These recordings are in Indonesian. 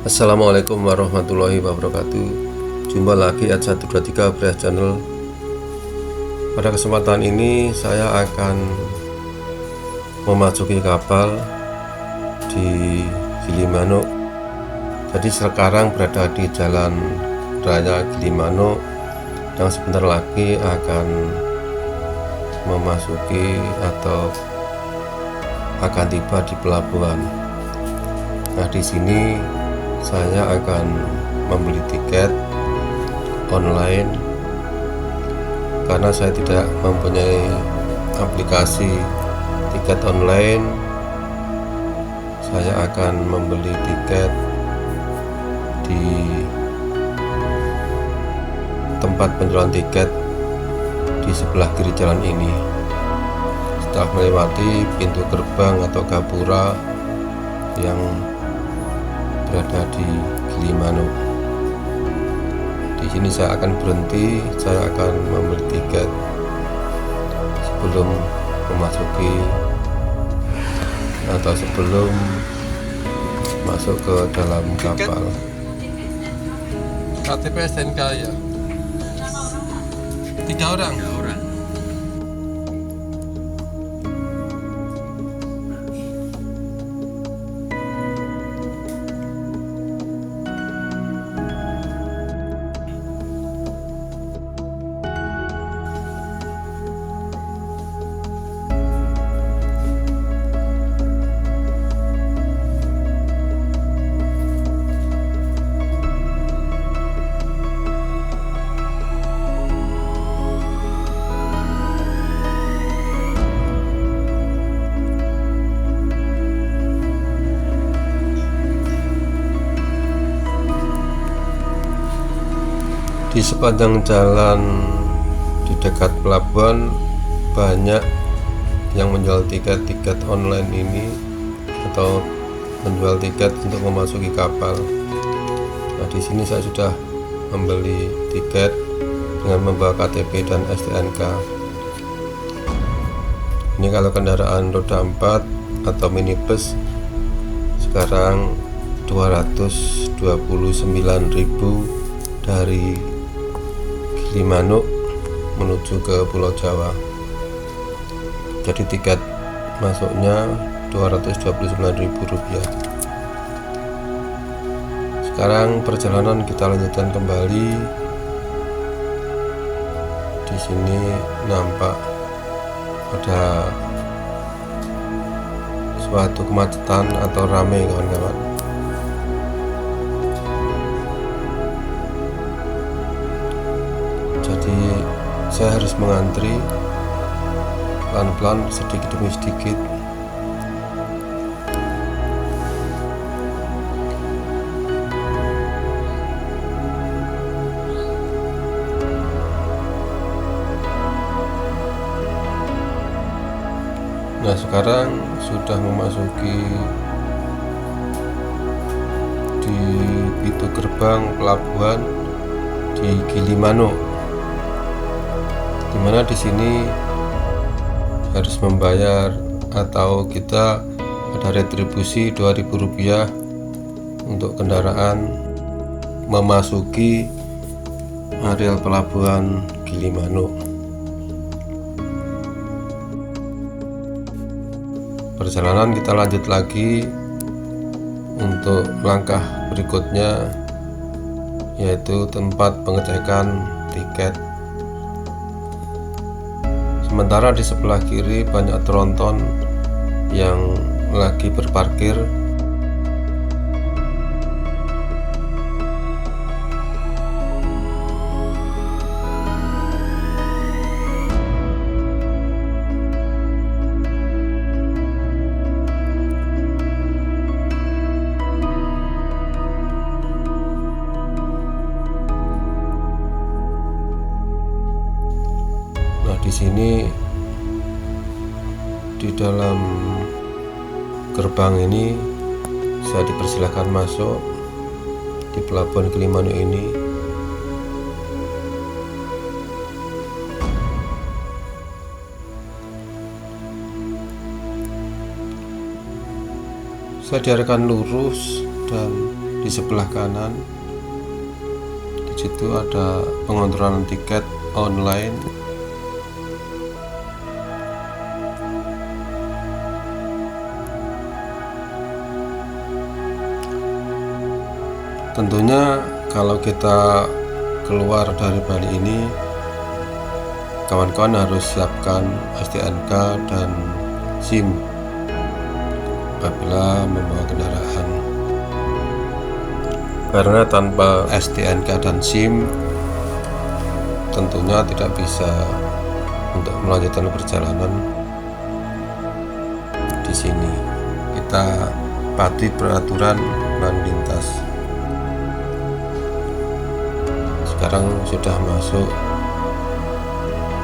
Assalamualaikum warahmatullahi wabarakatuh. Jumpa lagi at 123 Beras Channel. Pada kesempatan ini saya akan memasuki kapal di Gilimanuk. Jadi sekarang berada di Jalan Raya Gilimanuk yang sebentar lagi akan memasuki atau akan tiba di pelabuhan. Nah, di sini saya akan membeli tiket online karena saya tidak mempunyai aplikasi tiket online. Saya akan membeli tiket di tempat penjualan tiket di sebelah kiri jalan ini. Setelah melewati pintu gerbang atau gapura yang berada di Gilimanuk. Di sini saya akan berhenti, saya akan membeli tiket sebelum memasuki atau sebelum masuk ke dalam kapal. KTP STNK ya. 3 orang. Di sepanjang jalan di dekat pelabuhan banyak yang menjual tiket online ini atau menjual tiket untuk memasuki kapal. Nah, di sini saya sudah membeli tiket dengan membawa KTP dan STNK. Ini kalau kendaraan roda 4 atau minibus sekarang 229.000 dari Gilimanuk menuju ke Pulau Jawa. Jadi tiket masuknya Rp229.000. Sekarang perjalanan kita lanjutkan kembali. Di sini nampak ada suatu kemacetan atau ramai, kawan-kawan. Jadi saya harus mengantri pelan-pelan, sedikit demi sedikit. Nah, sekarang sudah memasuki di pintu gerbang pelabuhan di Gilimanuk, dimana di sini harus membayar atau kita ada retribusi Rp2.000 untuk kendaraan memasuki areal pelabuhan Gilimanuk. Perjalanan kita lanjut lagi untuk langkah berikutnya, yaitu tempat pengecekan tiket. Sementara di sebelah kiri banyak tronton yang lagi berparkir. Nah, di sini di dalam gerbang ini saya dipersilakan masuk di pelabuhan Gilimanuk ini. Saya diarahkan lurus dan di sebelah kanan. Di situ ada pengontrolan tiket online. Tentunya kalau kita keluar dari Bali ini, kawan-kawan harus siapkan STNK dan SIM apabila membawa kendaraan, karena tanpa STNK dan SIM tentunya tidak bisa untuk melanjutkan perjalanan. Di sini kita patuhi peraturan lalu lintas. Sekarang sudah masuk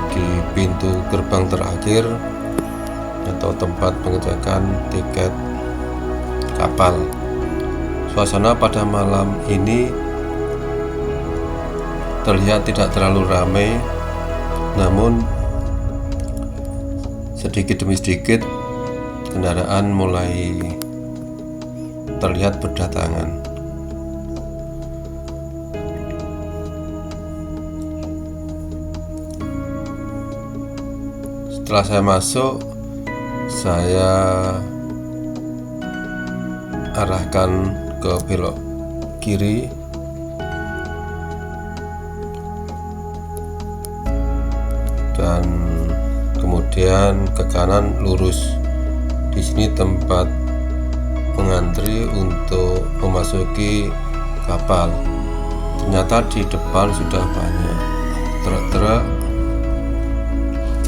di pintu gerbang terakhir atau tempat pengecekan tiket kapal. Suasana pada malam ini terlihat tidak terlalu ramai, namun sedikit demi sedikit kendaraan mulai terlihat berdatangan. Setelah saya masuk, saya arahkan ke belok kiri dan kemudian ke kanan lurus. Di sini tempat mengantri untuk memasuki kapal. Ternyata di depan sudah banyak truk-truk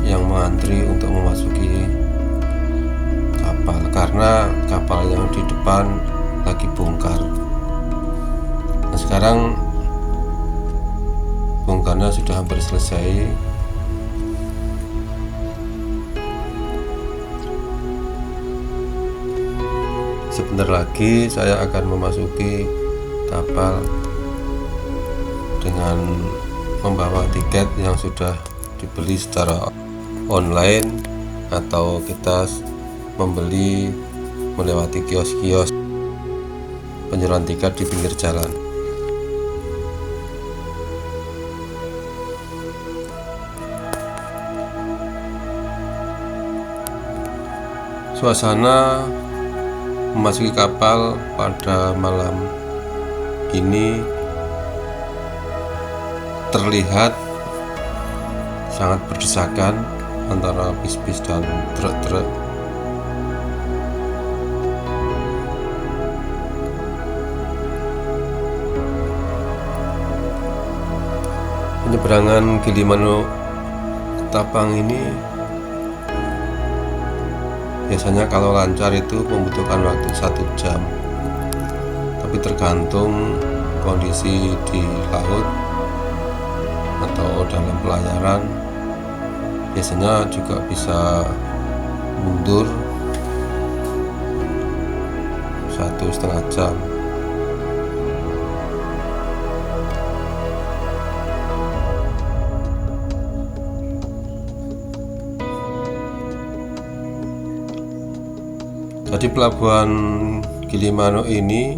yang mengantri untuk memasuki kapal, karena kapal yang di depan lagi bongkar. Nah, sekarang bongkarnya sudah hampir selesai. Sebentar lagi saya akan memasuki kapal dengan membawa tiket yang sudah dibeli secara online, atau kita membeli melewati kios-kios penjualan tiket di pinggir jalan. Suasana memasuki kapal pada malam ini terlihat sangat berdesakan antara bis-bis dan truk-truk. Penyeberangan Gilimanuk Ketapang ini biasanya kalau lancar itu membutuhkan waktu 1 jam, tapi tergantung kondisi di laut atau dalam pelayaran, biasanya juga bisa mundur 1,5 jam. Jadi pelabuhan Gilimanuk ini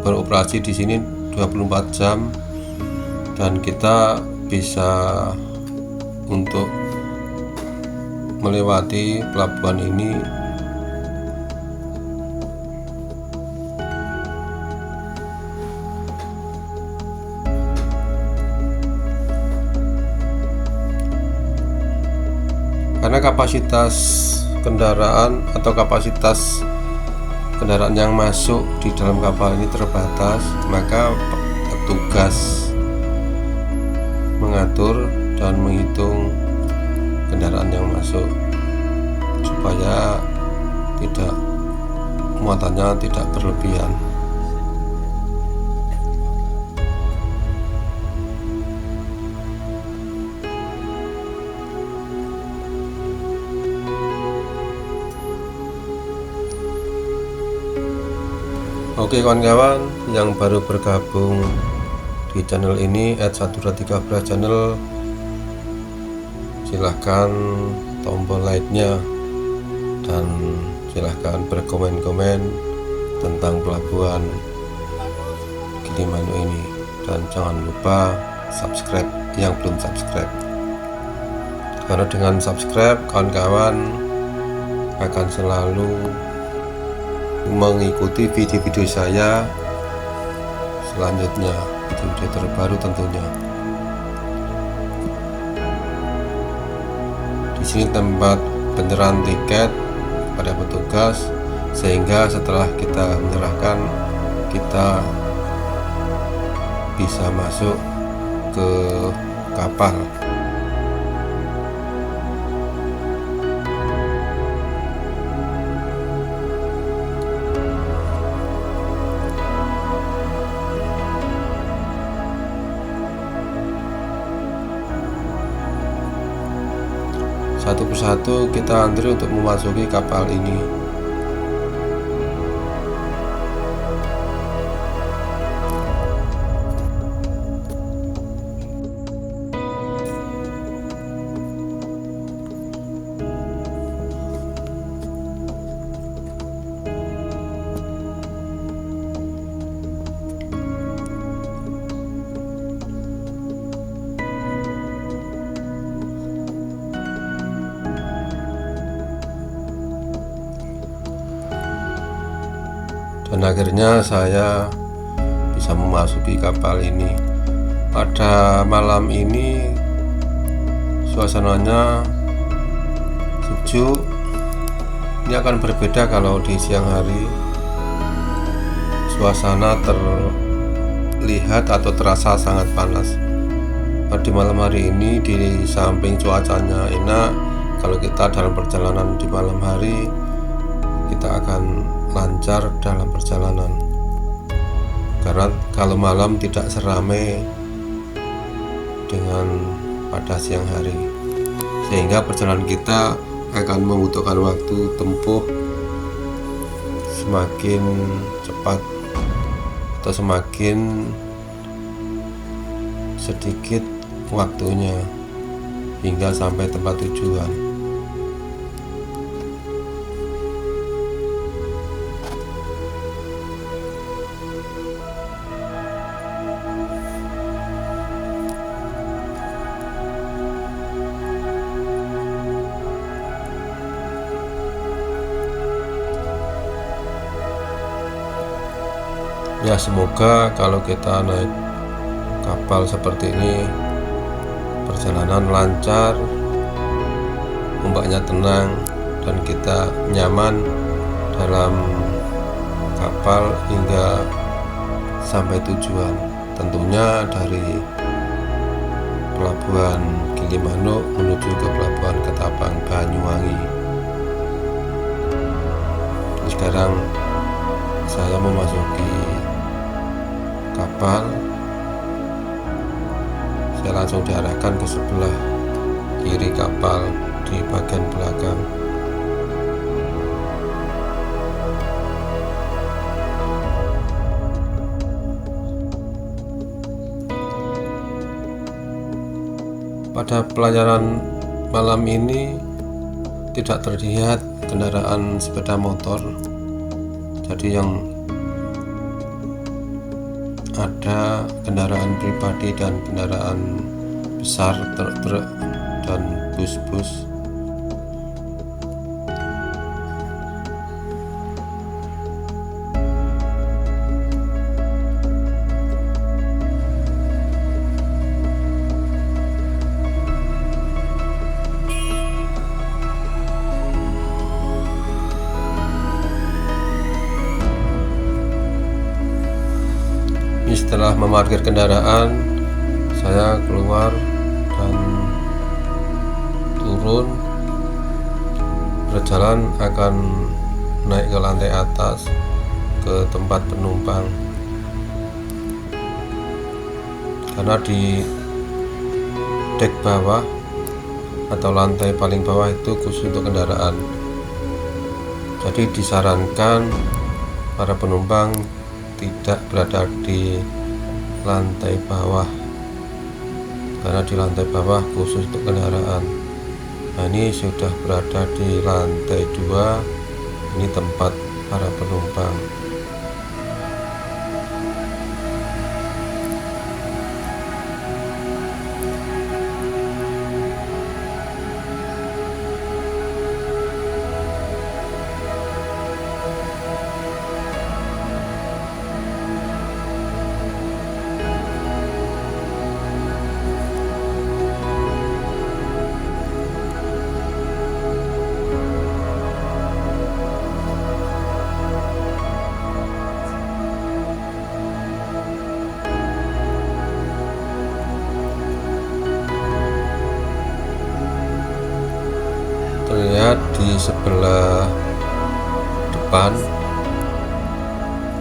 beroperasi di sini 24 jam, dan kita bisa untuk melewati pelabuhan ini karena kapasitas kendaraan atau kapasitas kendaraan yang masuk di dalam kapal ini terbatas, maka petugas mengatur dan menghitung kendaraan yang masuk supaya muatannya tidak berlebihan. Oke kawan-kawan yang baru bergabung di channel ini @123 channel, silahkan tombol like-nya dan silahkan berkomen-komen tentang pelabuhan Gilimanuk ini. Dan jangan lupa subscribe yang belum subscribe, karena dengan subscribe kawan-kawan akan selalu mengikuti video-video saya selanjutnya, video-video terbaru tentunya. Di sini tempat penyerahan tiket pada petugas, sehingga setelah kita menyerahkan, kita bisa masuk ke kapal. Satu persatu kita antri untuk memasuki kapal ini. Dan akhirnya saya bisa memasuki kapal ini. Pada malam ini suasananya sejuk. Ini akan berbeda kalau di siang hari. Suasana terlihat atau terasa sangat panas. Di malam hari ini, di samping cuacanya enak, kalau kita dalam perjalanan di malam hari, kita akan lancar dalam perjalanan, karena kalau malam tidak seramai dengan pada siang hari, sehingga perjalanan kita akan membutuhkan waktu tempuh semakin cepat atau semakin sedikit waktunya hingga sampai tempat tujuan. Ya, semoga kalau kita naik kapal seperti ini, perjalanan lancar, ombaknya tenang, dan kita nyaman dalam kapal hingga sampai tujuan. Tentunya dari pelabuhan Gilimanuk menuju ke pelabuhan Ketapang, Banyuwangi. Sekarang saya memasuki kapal. Saya langsung diarahkan ke sebelah kiri kapal di bagian belakang. Pada pelayaran malam ini tidak terlihat kendaraan sepeda motor, jadi yang ada kendaraan pribadi dan kendaraan besar, truk-truk dan bus-bus. Setelah memarkir kendaraan, saya keluar dan turun. Berjalan akan naik ke lantai atas ke tempat penumpang, karena di dek bawah atau lantai paling bawah itu khusus untuk kendaraan. Jadi disarankan para penumpang tidak berada di lantai bawah, karena di lantai bawah khusus untuk kendaraan. Nah, ini sudah berada di lantai 2. Ini tempat para penumpang. Terlihat di sebelah depan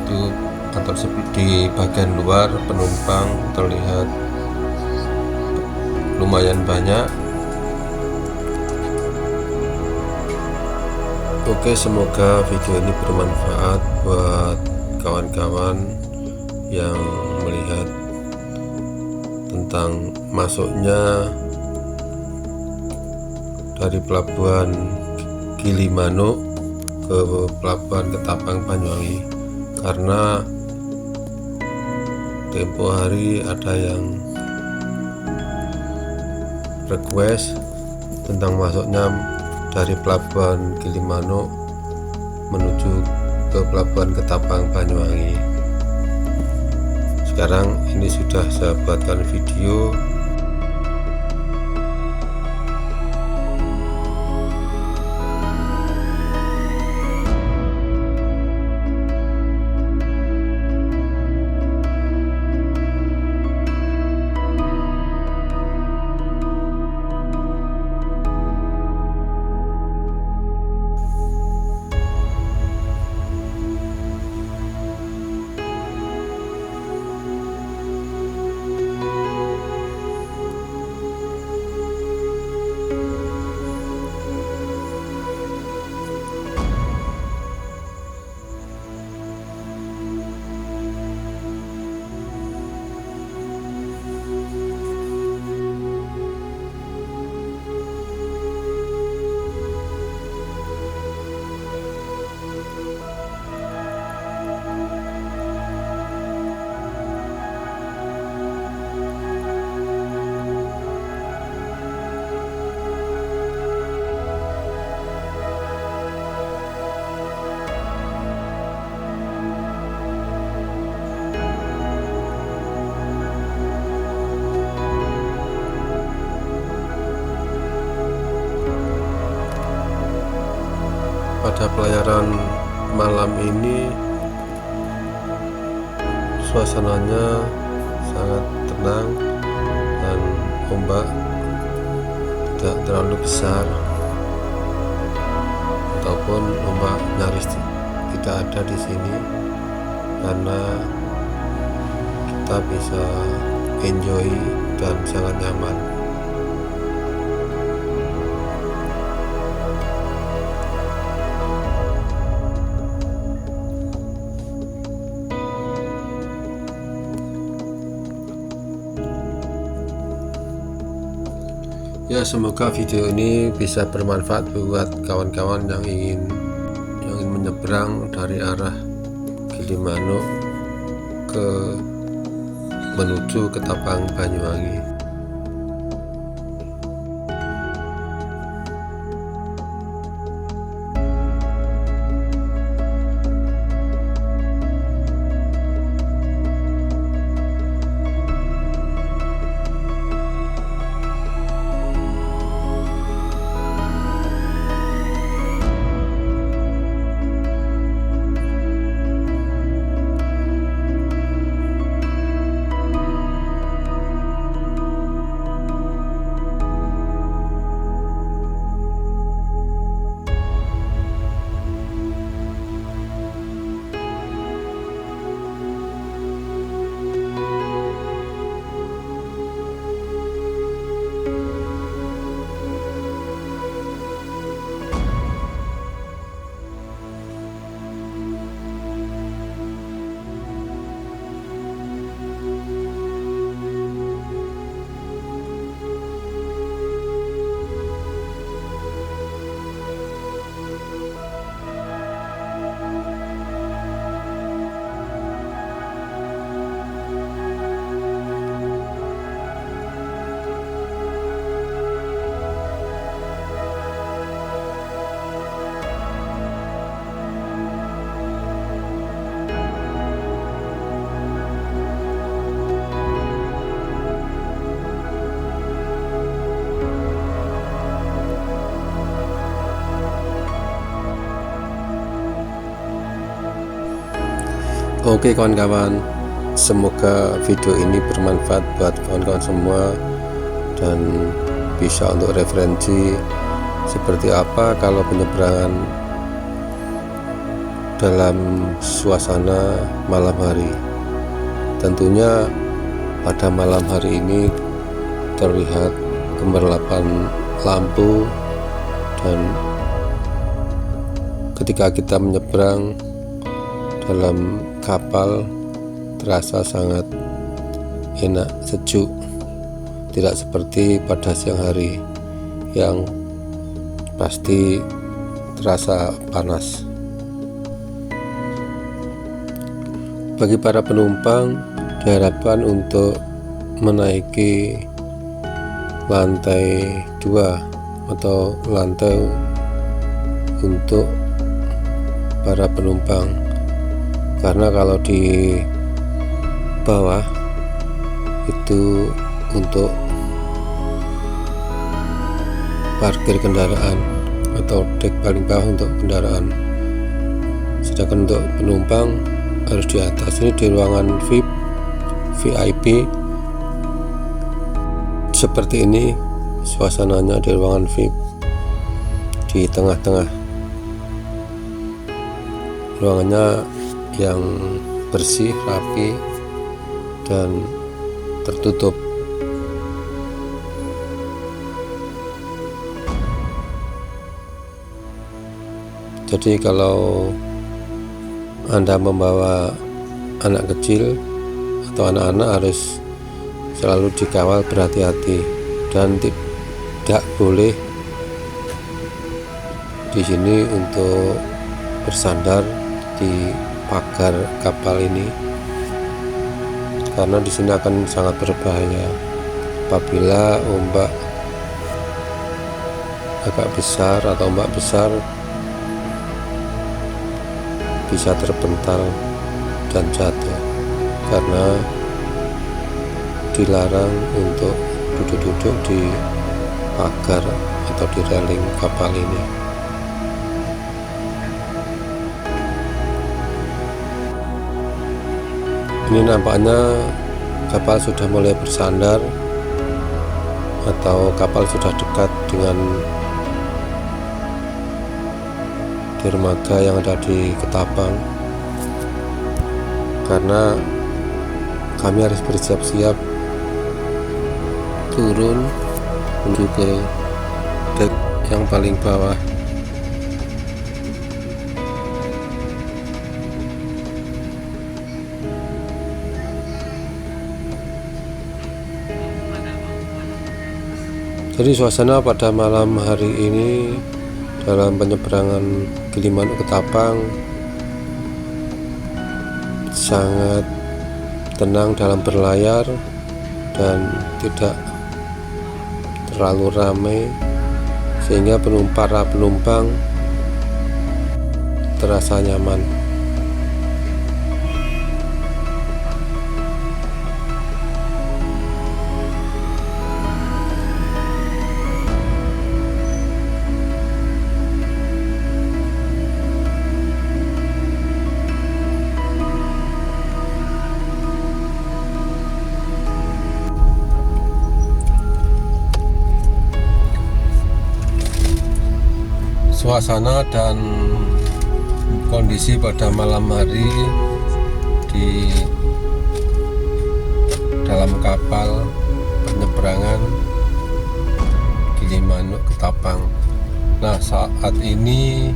itu atau di bagian luar penumpang terlihat lumayan banyak. Oke, semoga video ini bermanfaat buat kawan-kawan yang melihat tentang masuknya dari pelabuhan Gilimanuk ke pelabuhan Ketapang Banyuwangi, karena tempo hari ada yang request tentang masuknya dari pelabuhan Gilimanuk menuju ke pelabuhan Ketapang Banyuwangi. Sekarang ini sudah saya buatkan video. Pada pelayaran malam ini suasananya sangat tenang dan ombak tidak terlalu besar ataupun ombak nyaris tidak ada di sini, karena kita bisa enjoy dan sangat nyaman. Ya, semoga video ini bisa bermanfaat buat kawan-kawan yang ingin menyeberang dari arah Gilimanuk menuju Ketapang Banyuwangi. Oke kawan-kawan, semoga video ini bermanfaat buat kawan-kawan semua dan bisa untuk referensi seperti apa kalau penyeberangan dalam suasana malam hari. Tentunya pada malam hari ini terlihat gemerlapan lampu, dan ketika kita menyeberang dalam kapal terasa sangat enak, sejuk, tidak seperti pada siang hari yang pasti terasa panas. Bagi para penumpang diharapkan untuk menaiki lantai 2 atau lantai untuk para penumpang, karena kalau di bawah itu untuk parkir kendaraan atau dek paling bawah untuk kendaraan, sedangkan untuk penumpang harus di atas. Ini di ruangan VIP seperti ini suasananya di ruangan VIP, di tengah-tengah ruangannya yang bersih, rapi, dan tertutup. Jadi kalau Anda membawa anak kecil atau anak-anak harus selalu dikawal berhati-hati, dan tidak boleh di sini untuk bersandar di pagar kapal ini, karena di sini akan sangat berbahaya apabila ombak agak besar atau ombak besar, bisa terpental dan jatuh, karena dilarang untuk duduk-duduk di pagar atau di railing kapal ini. Ini nampaknya kapal sudah mulai bersandar atau kapal sudah dekat dengan dermaga yang ada di Ketapang, karena kami harus bersiap-siap turun menuju ke dek yang paling bawah. Jadi suasana pada malam hari ini dalam penyeberangan Gilimanuk Ketapang sangat tenang dalam berlayar dan tidak terlalu ramai, sehingga para penumpang terasa nyaman. Suasana dan kondisi pada malam hari di dalam kapal penyeberangan Gilimanuk Ketapang. Nah, saat ini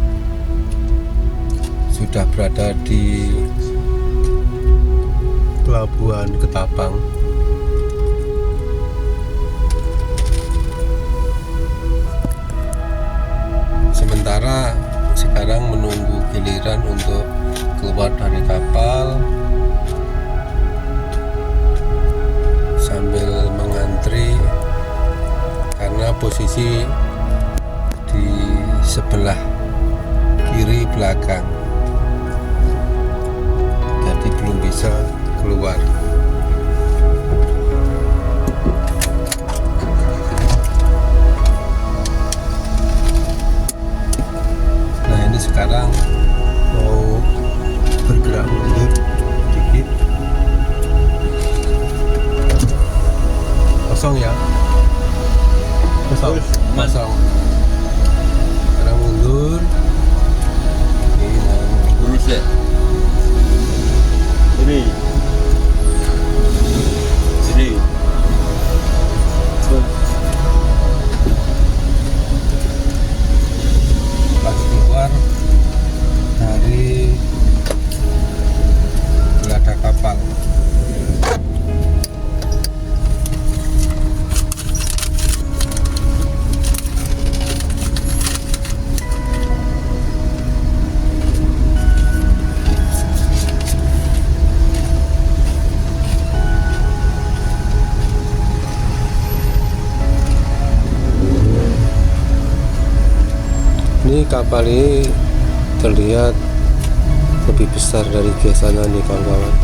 sudah berada di Pelabuhan Ketapang. Sementara sekarang menunggu giliran untuk keluar dari kapal sambil mengantri, karena posisi di sebelah kiri belakang, jadi belum bisa keluar. Sekarang mau bergerak mundur sedikit. Kosong ya, kosong. mundur. Lurus ya. Ini. Pas keluar dari geladak kapal. Ini kapal ini terlihat lebih besar dari biasanya nih kawan-kawan.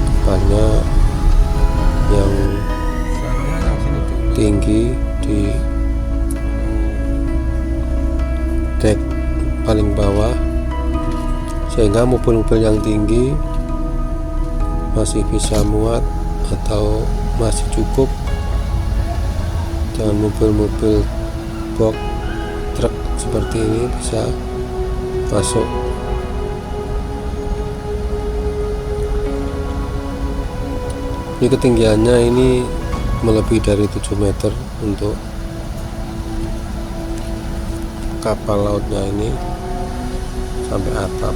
Kapalnya yang tinggi di dek paling bawah, sehingga mobil-mobil yang tinggi masih bisa muat atau masih cukup, dan mobil-mobil box truk seperti ini bisa masuk. Ini ketinggiannya ini melebihi dari 7 meter untuk kapal lautnya ini sampai atap.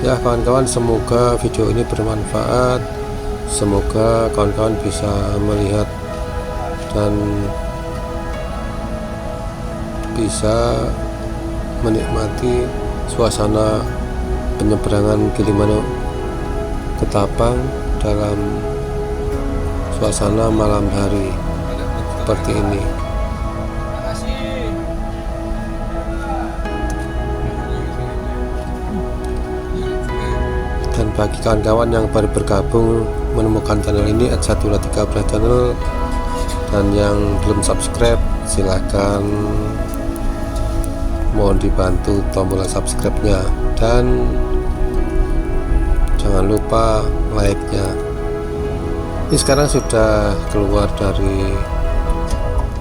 Ya kawan-kawan, semoga video ini bermanfaat, semoga kawan-kawan bisa melihat dan bisa menikmati suasana penyeberangan Gilimanuk ke Tapang dalam suasana malam hari seperti ini. Dan bagi kawan-kawan yang baru bergabung menemukan channel ini @123 channel, dan yang belum subscribe silahkan mohon dibantu tombol subscribe-nya, dan jangan lupa like-nya. Ini sekarang sudah keluar dari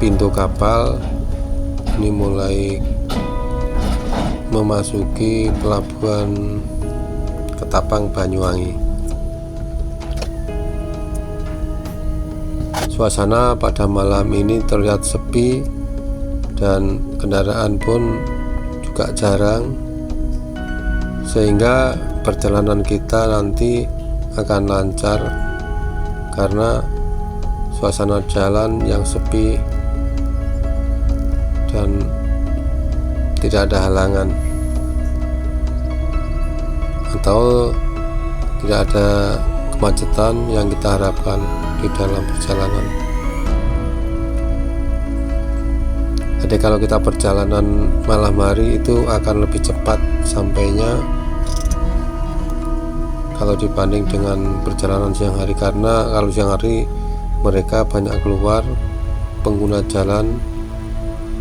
pintu kapal, ini mulai memasuki pelabuhan Ketapang Banyuwangi. Suasana pada malam ini terlihat sepi dan kendaraan pun juga jarang, sehingga perjalanan kita nanti akan lancar karena suasana jalan yang sepi dan tidak ada halangan atau tidak ada kemacetan yang kita harapkan di dalam perjalanan. Jadi kalau kita perjalanan malam hari itu akan lebih cepat sampainya kalau dibanding dengan perjalanan siang hari, karena kalau siang hari mereka banyak keluar, pengguna jalan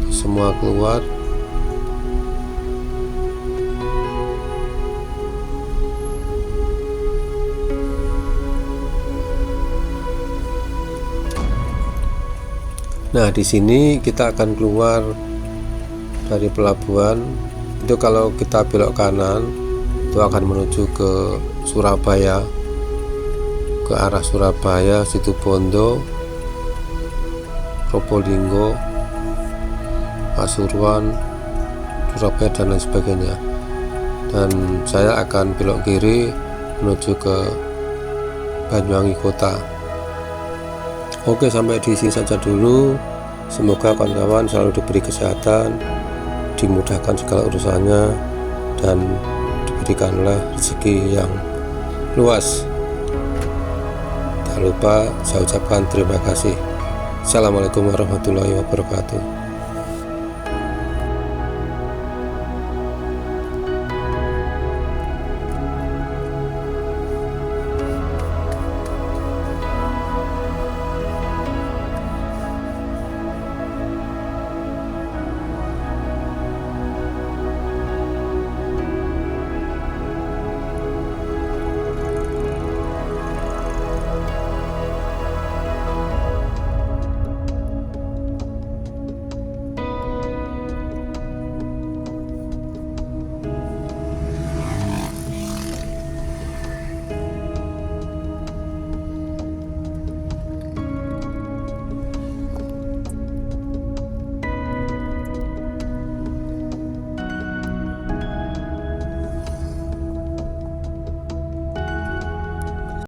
semua keluar. Nah, di sini kita akan keluar dari pelabuhan. Itu kalau kita belok kanan itu akan menuju ke Surabaya, ke arah Surabaya, Situbondo, Probolinggo, Pasuruan, Surabaya dan lain sebagainya. Dan saya akan belok kiri menuju ke Banyuwangi kota. Oke, sampai di sini saja dulu. Semoga kawan-kawan selalu diberi kesehatan, dimudahkan segala urusannya, dan diberikanlah rezeki yang luas. Tak lupa saya ucapkan terima kasih. Assalamualaikum warahmatullahi wabarakatuh.